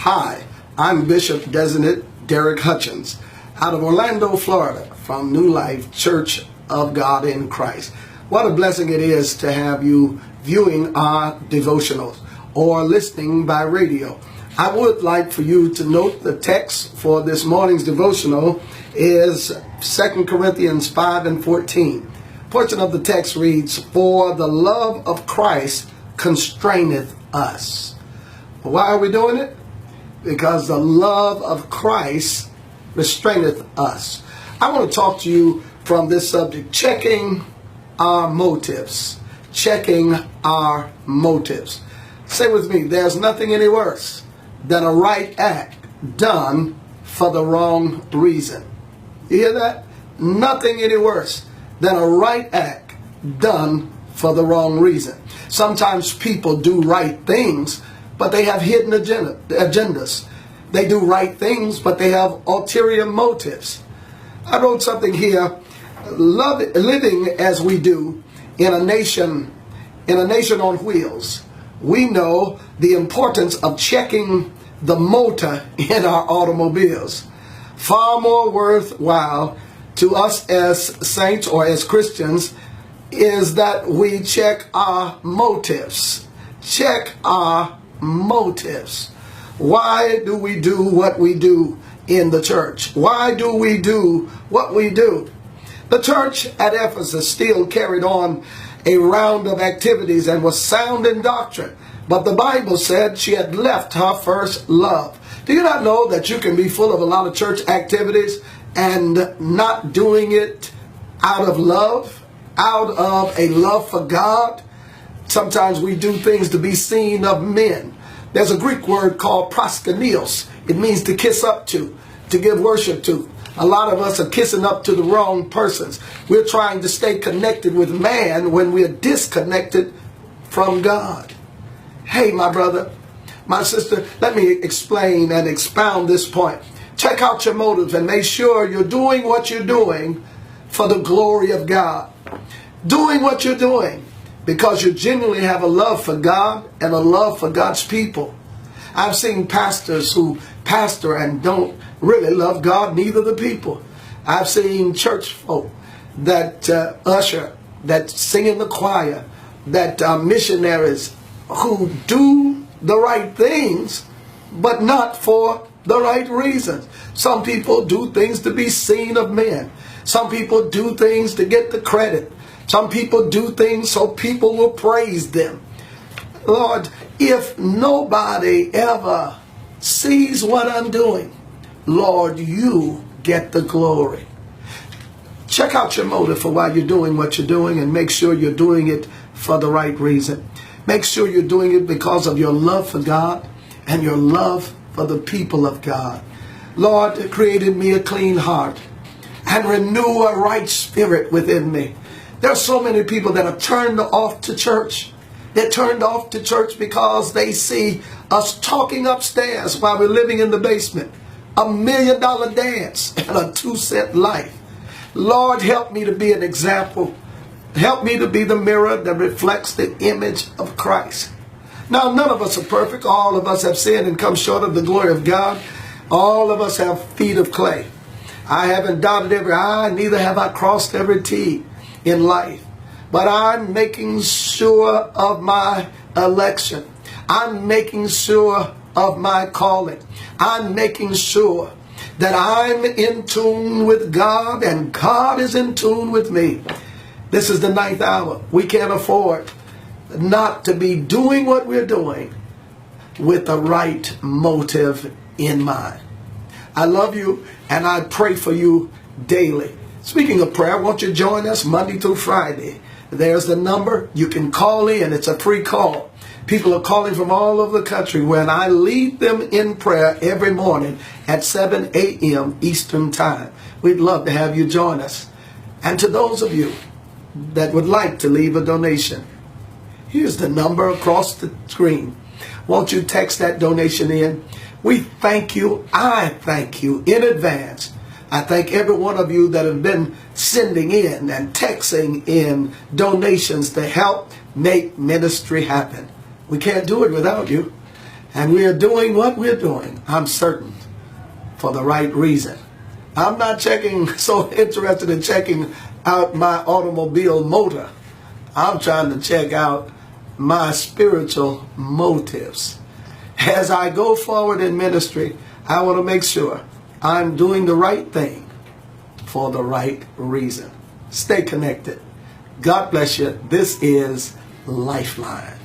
Hi, I'm Bishop Designate Derrick Hutchins out of Orlando, Florida, from New Life Church of God in Christ. What a blessing it is to have you viewing our devotionals or listening by radio. I would like for you to note the text for this morning's devotional is 2 Corinthians 5 and 14. Portion of the text reads, "For the love of Christ constraineth us." Why are we doing it? Because the love of Christ restraineth us. I want to talk to you from this subject, checking our motives. Checking our motives. Say with me, there's nothing any worse than a right act done for the wrong reason. You hear that? Nothing any worse than a right act done for the wrong reason. Sometimes people do right things, but they have hidden agendas. They do right things, but they have ulterior motives. I wrote something here. Living as we do in a nation on wheels, we know the importance of checking the motor in our automobiles. Far more worthwhile to us as saints or as Christians is that we check our motives. Check our motives. Why do we do what we do in the church? Why do we do what we do? The church at Ephesus still carried on a round of activities and was sound in doctrine, but the Bible said she had left her first love. Do you not know that you can be full of a lot of church activities and not doing it out of love, out of a love for God? Sometimes we do things to be seen of men. There's a Greek word called proskenios. It means to kiss up to give worship to. A lot of us are kissing up to the wrong persons. We're trying to stay connected with man when we're disconnected from God. Hey, my brother, my sister, let me explain and expound this point. Check out your motives and make sure you're doing what you're doing for the glory of God. Doing what you're doing because you genuinely have a love for God and a love for God's people. I've seen pastors who pastor and don't really love God, neither the people. I've seen church folk that usher, that sing in the choir, that missionaries who do the right things, but not for the right reasons. Some people do things to be seen of men. Some people do things to get the credit. Some people do things so people will praise them. Lord, if nobody ever sees what I'm doing, Lord, you get the glory. Check out your motive for why you're doing what you're doing and make sure you're doing it for the right reason. Make sure you're doing it because of your love for God and your love for the people of God. Lord, create in me a clean heart and renew a right spirit within me. There are so many people that are turned off to church. They're turned off to church because they see us talking upstairs while we're living in the basement. $1 million dance and a 2-cent life. Lord, help me to be an example. Help me to be the mirror that reflects the image of Christ. Now, none of us are perfect. All of us have sinned and come short of the glory of God. All of us have feet of clay. I haven't dotted every I, neither have I crossed every T in life. But I'm making sure of my election. I'm making sure of my calling. I'm making sure that I'm in tune with God and God is in tune with me. This is the 9th hour. We can't afford not to be doing what we're doing with the right motive in mind. I love you and I pray for you daily. Speaking of prayer, won't you join us Monday through Friday? There's the number. You can call in. It's a free call. People are calling from all over the country when I lead them in prayer every morning at 7 a.m. Eastern Time. We'd love to have you join us. And to those of you that would like to leave a donation, here's the number across the screen. Won't you text that donation in? We thank you. I thank you in advance. I thank every one of you that have been sending in and texting in donations to help make ministry happen. We can't do it without you. And we are doing what we're doing, I'm certain, for the right reason. I'm not so interested in checking out my automobile motor. I'm trying to check out my spiritual motives. As I go forward in ministry, I want to make sure I'm doing the right thing for the right reason. Stay connected. God bless you. This is Lifeline.